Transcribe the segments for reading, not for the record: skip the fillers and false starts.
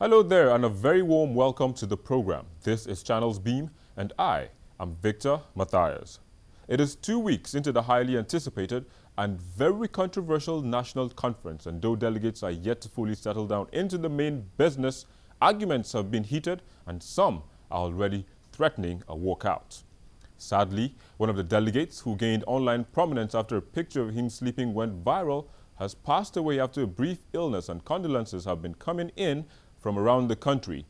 Hello there and a very warm welcome to the program. This is Channels Beam and I am Victor Mathias. It is 2 weeks into the highly anticipated and very controversial national conference, and though delegates are yet to fully settle down into the main business, arguments have been heated and some are already threatening a walkout. Sadly, one of the delegates who gained online prominence after a picture of him sleeping went viral has passed away after a brief illness, and condolences have been coming in from around the country.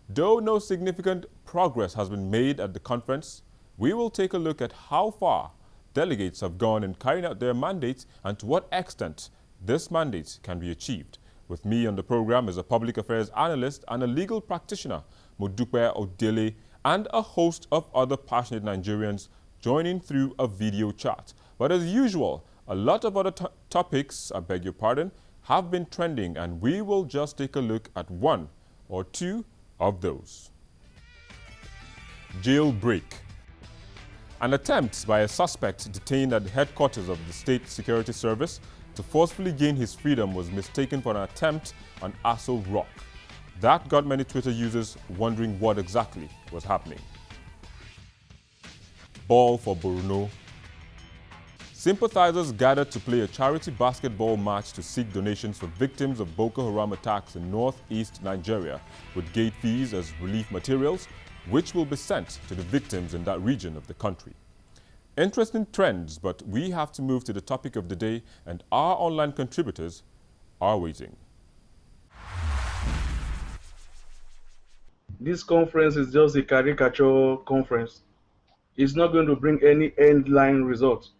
Though no significant progress has been made at the conference, we will take a look at how far delegates have gone in carrying out their mandates and to what extent this mandate can be achieved. With me on the program is a public affairs analyst and a legal practitioner, Modupe Odele, and a host of other passionate Nigerians joining through a video chat. But as usual, a lot of other topics, I beg your pardon, have been trending, and we will just take a look at one or two of those. Jailbreak. An attempt by a suspect detained at the headquarters of the State Security Service to forcefully gain his freedom was mistaken for an attempt on Aso Rock. That got many Twitter users wondering what exactly was happening. Ball for Borno. Sympathizers gathered to play a charity basketball match to seek donations for victims of Boko Haram attacks in northeast Nigeria, with gate fees as relief materials, which will be sent to the victims in that region of the country. Interesting trends, but we have to move to the topic of the day, and our online contributors are waiting. This conference is just a caricature conference. It's not going to bring any end-line results.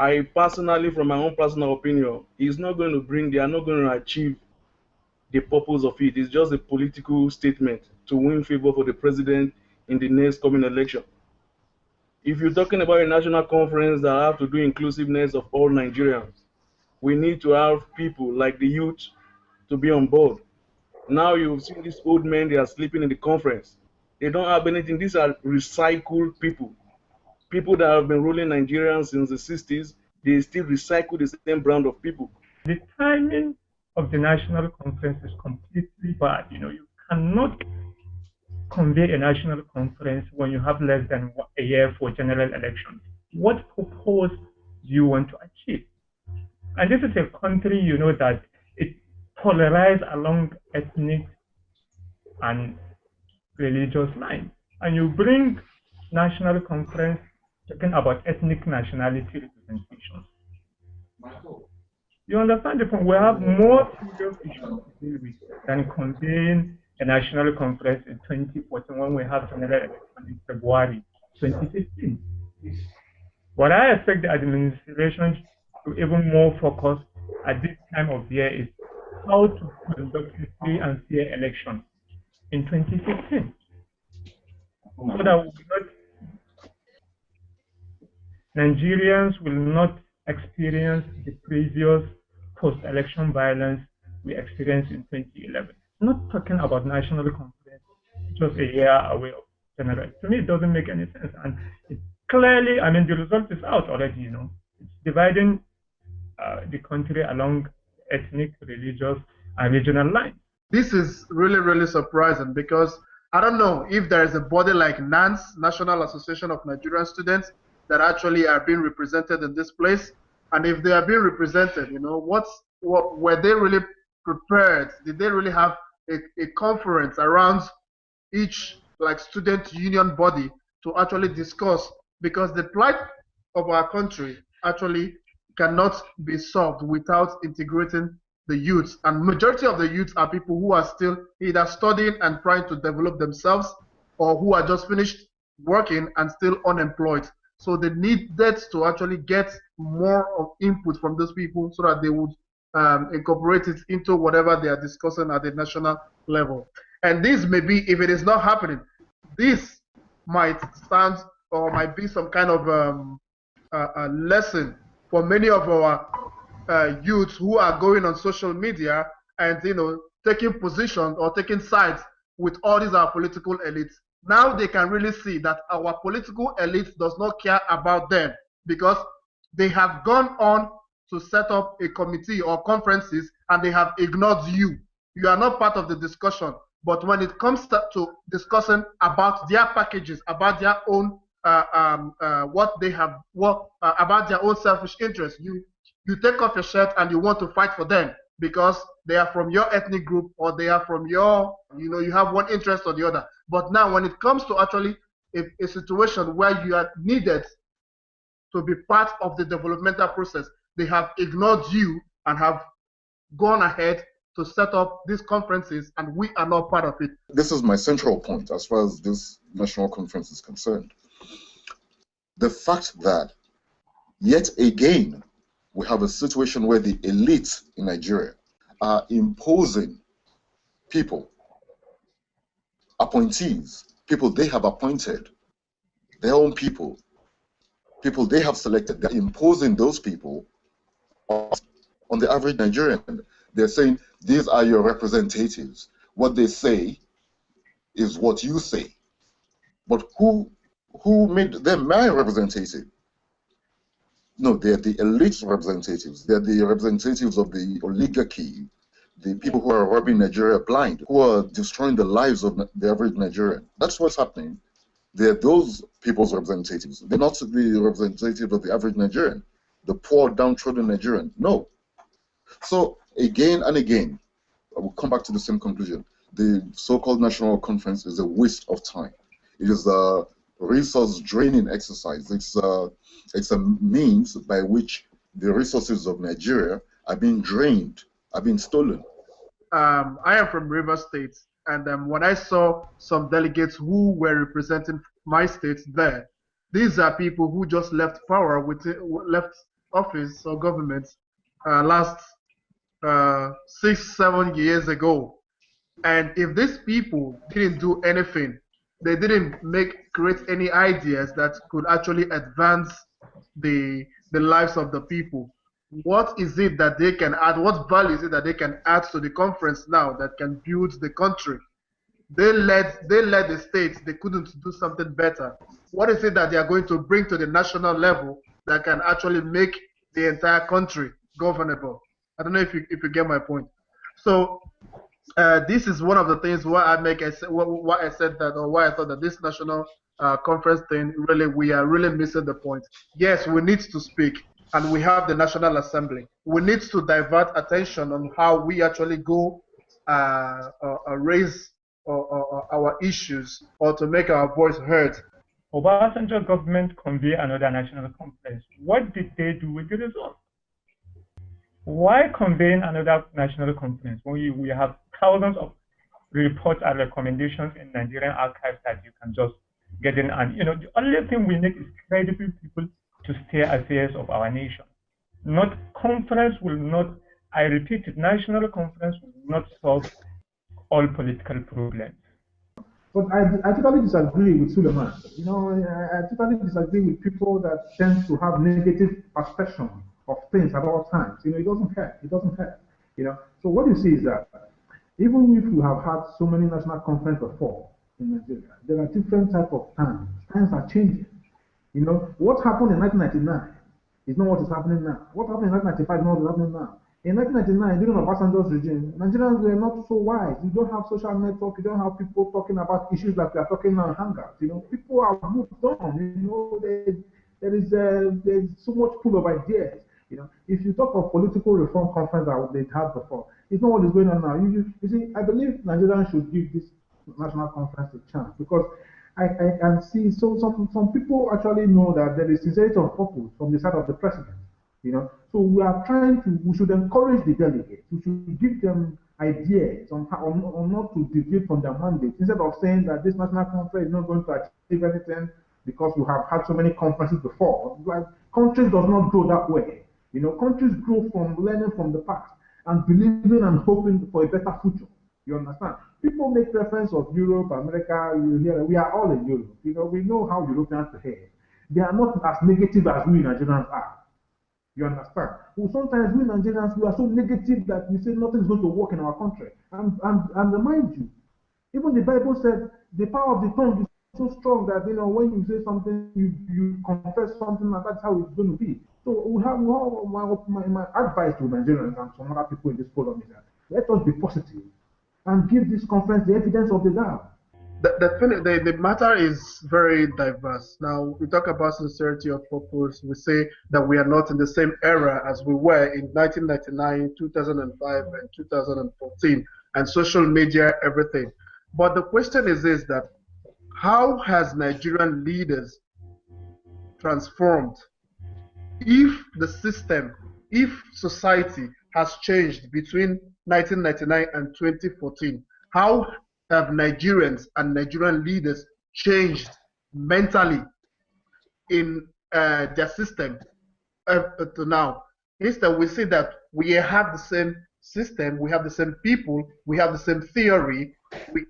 I personally, from my own personal opinion, they are not going to achieve the purpose of it. It's just a political statement to win favor for the president in the next coming election. If you're talking about a national conference that have to do inclusiveness of all Nigerians, we need to have people like the youth to be on board. Now you've seen these old men, they are sleeping in the conference. They don't have anything. These are recycled people. People that have been ruling Nigeria since the 60s, they still recycle the same brand of people. The timing of the national conference is completely bad. You cannot convey a national conference when you have less than a year for general elections. What purpose do you want to achieve? And this is a country, that it polarized along ethnic and religious lines. And you bring national conference talking about ethnic nationality representation. You understand the point? We have more serious issues to deal with than convening a national conference in 2014 when we have general election in February 2015. What I expect the administration to even more focus at this time of year is how to conduct a free and fair election in 2015. So that Nigerians will not experience the previous post-election violence we experienced in 2011. Not talking about national conference, just a year away of general. To me, it doesn't make any sense. And it clearly, the result is out already, It's dividing the country along ethnic, religious, and regional lines. This is really, really surprising because I don't know if there is a body like NANS, National Association of Nigerian Students, that actually are being represented in this place. And if they are being represented, what were they really prepared? Did they really have a conference around each student union body to actually discuss? Because the plight of our country actually cannot be solved without integrating the youth. And majority of the youth are people who are still either studying and trying to develop themselves, or who are just finished working and still unemployed. So they need that to actually get more of input from those people so that they would incorporate it into whatever they are discussing at the national level. And this may be, if it is not happening, this might stand or might be some kind of a lesson for many of our youths who are going on social media and taking positions or taking sides with all these our political elites. Now they can really see that our political elite does not care about them, because they have gone on to set up a committee or conferences and they have ignored you. You are not part of the discussion. But when it comes to discussing about their packages, about their own what they have, about their own selfish interests, you take off your shirt and you want to fight for them because they are from your ethnic group or they are from your, you have one interest or the other. But now when it comes to actually a situation where you are needed to be part of the developmental process, they have ignored you and have gone ahead to set up these conferences, and we are not part of it. This is my central point as far as this national conference is concerned. The fact that, yet again, we have a situation where the elites in Nigeria are imposing people, appointees, people they have appointed, their own people they have selected, they're imposing those people on the average Nigerian. They're saying, these are your representatives. What they say is what you say. But who made them my representative? No, they're the elite representatives. They're the representatives of the oligarchy, the people who are robbing Nigeria blind, who are destroying the lives of the average Nigerian. That's what's happening. They're those people's representatives. They're not the representative of the average Nigerian, the poor, downtrodden Nigerian. No. So again and again, I will come back to the same conclusion. The so-called national conference is a waste of time. It is a resource draining exercise. It's a means by which the resources of Nigeria are being drained, are being stolen. I am from Rivers State, and when I saw some delegates who were representing my state there, these are people who just left power, left office or government last 6-7 years ago. And if these people didn't do anything, they didn't create any ideas that could actually advance the lives of the people, what is it that they can add? What value is it that they can add to the conference now that can build the country? They led the states. They couldn't do something better. What is it that they are going to bring to the national level that can actually make the entire country governable? I don't know if you get my point. So this is one of the things why I said that, or why I thought that this national conference thing, really, we are really missing the point. Yes, we need to speak, and we have the National Assembly. We need to divert attention on how we actually go raise our issues or to make our voice heard. Obasanjo government convened another national conference. What did they do with the result? Why convene another national conference when we have thousands of reports and recommendations in Nigerian archives that you can just get in? And the only thing we need is credible people to steer affairs of our nation. Not conference will not, I repeat it, national conference will not solve all political problems. But I totally disagree with Suleiman. I totally disagree with people that tend to have negative perception of things at all times. It doesn't help. It doesn't help. So what you see is that even if we have had so many national conferences before in Nigeria, there are different types of times. Times are changing. What happened in 1999 is not what is happening now. What happened in 1995 is not what is happening now. In 1999, during Obasanjo's regime, Nigerians were not so wise. You don't have social network. You don't have people talking about issues like we are talking now in hangouts. People are moved on. There's so much pool of ideas. If you talk of political reform conference that they had before, it's not what is going on now. You see, I believe Nigerians should give this national conference a chance, because I can see some people actually know that there is sincerity of purpose from the side of the president. So we should encourage the delegates. We should give them ideas on how on not to deviate from their mandate, instead of saying that this national conference is not going to achieve anything because we have had so many conferences before. Like, countries does not grow that way. Countries grow from learning from the past and believing and hoping for a better future. You understand? People make reference of Europe, America. We are all in Europe. We know how Europeans behave. They are not as negative as we Nigerians are. You understand? Well, sometimes we Nigerians, we are so negative that we say nothing is going to work in our country. And remind you, even the Bible said the power of the tongue is so strong that when you say something, you confess something, and that's how it's going to be. So my advice to Nigerians and some other people in this forum is that let us be positive. and give this conference the evidence of the doubt. The matter is very diverse. Now, we talk about sincerity of purpose. We say that we are not in the same era as we were in 1999, 2005, and 2014, and social media, everything. But the question is this, that how has Nigerian leaders transformed? If the system, if society has changed between 1999 and 2014, how have Nigerians and Nigerian leaders changed mentally in their system to now? Instead, we see that we have the same system, we have the same people, we have the same theory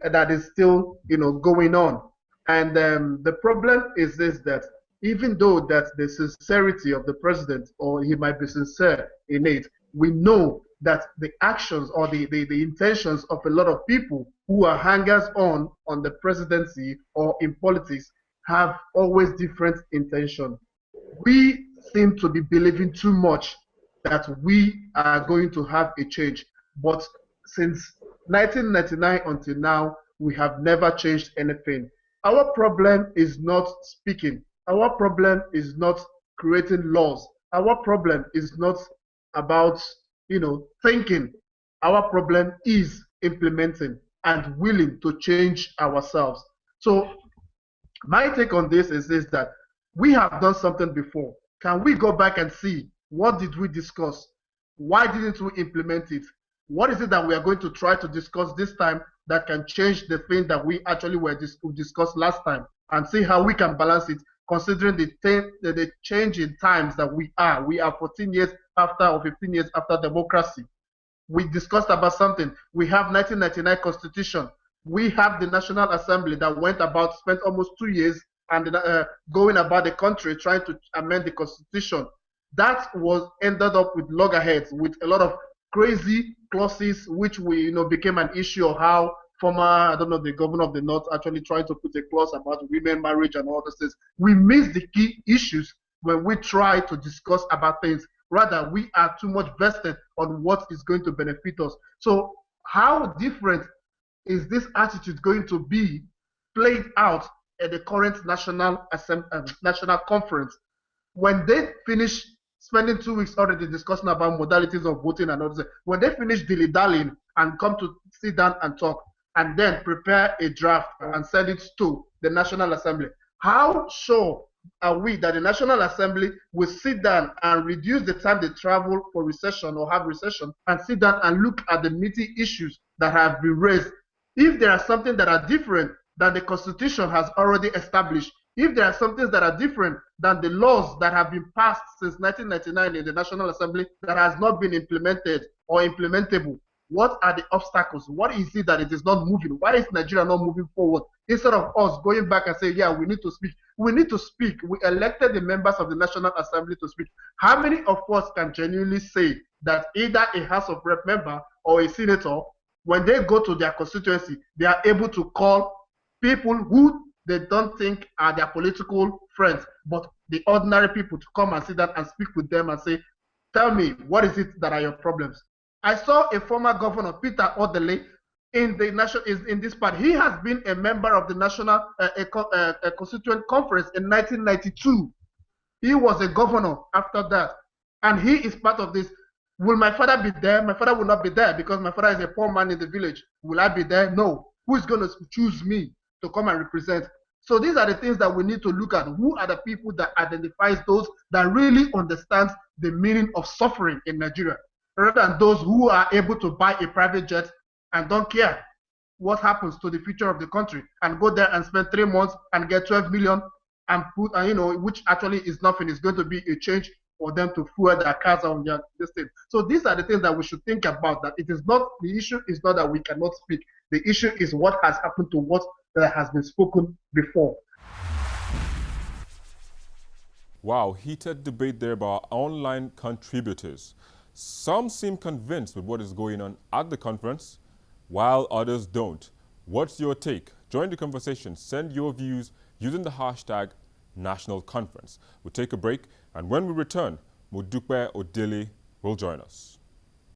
that is still, going on. And the problem is this, that even though that the sincerity of the president, or he might be sincere in it, we know that the actions or the intentions of a lot of people who are hangers-on on the presidency or in politics have always different intention. We seem to be believing too much that we are going to have a change. But since 1999 until now, we have never changed anything. Our problem is not speaking. Our problem is not creating laws. Our problem is not about thinking. Our problem is implementing and willing to change ourselves. So my take on this is this, that we have done something before. Can we go back and see what did we discuss? Why didn't we implement it? What is it that we are going to try to discuss this time that can change the thing that we actually discussed last time, and see how we can balance it, considering the change in times that we are. We are 14 years after, or 15 years after democracy. We discussed about something. We have 1999 Constitution. We have the National Assembly that spent almost 2 years and going about the country trying to amend the Constitution. That ended up with loggerheads, with a lot of crazy clauses, which became an issue of how the governor of the North actually tried to put a clause about women marriage and all those things. We miss the key issues when we try to discuss about things. Rather, we are too much vested on what is going to benefit us. So how different is this attitude going to be played out at the current national conference? When they finish spending 2 weeks already discussing about modalities of voting and all this, when they finish dilly-dallying and come to sit down and talk, and then prepare a draft and send it to the National Assembly, how sure are we that the National Assembly will sit down and reduce the time they travel for recession or have recession, and sit down and look at the meaty issues that have been raised? If there are something that are different than the Constitution has already established, if there are some things that are different than the laws that have been passed since 1999 in the National Assembly that has not been implemented or implementable, what are the obstacles? What is it that it is not moving? Why is Nigeria not moving forward? Instead of us going back and say, yeah, we need to speak. We need to speak. We elected the members of the National Assembly to speak. How many of us can genuinely say that either a House of Rep member or a senator, when they go to their constituency, they are able to call people who they don't think are their political friends, but the ordinary people, to come and sit down and speak with them and say, tell me, what is it that are your problems? I saw a former governor, Peter Odele, in this part. He has been a member of the National Constituent Conference in 1992. He was a governor after that, and he is part of this. Will my father be there? My father will not be there because my father is a poor man in the village. Will I be there? No. Who is going to choose me to come and represent? So these are the things that we need to look at. Who are the people that identifies those that really understand the meaning of suffering in Nigeria, rather than those who are able to buy a private jet and don't care what happens to the future of the country, and go there and spend 3 months and get 12 million and put, which actually is nothing. It's going to be a change for them to fuel their cars on their distance. So these are the things that we should think about, that it is not, the issue is not that we cannot speak. The issue is what has happened to what that has been spoken before. Wow, heated debate there about online contributors. Some seem convinced with what is going on at the conference, while others don't. What's your take? Join the conversation. Send your views using the hashtag National Conference. We'll take a break, and when we return, Modupe Odele will join us.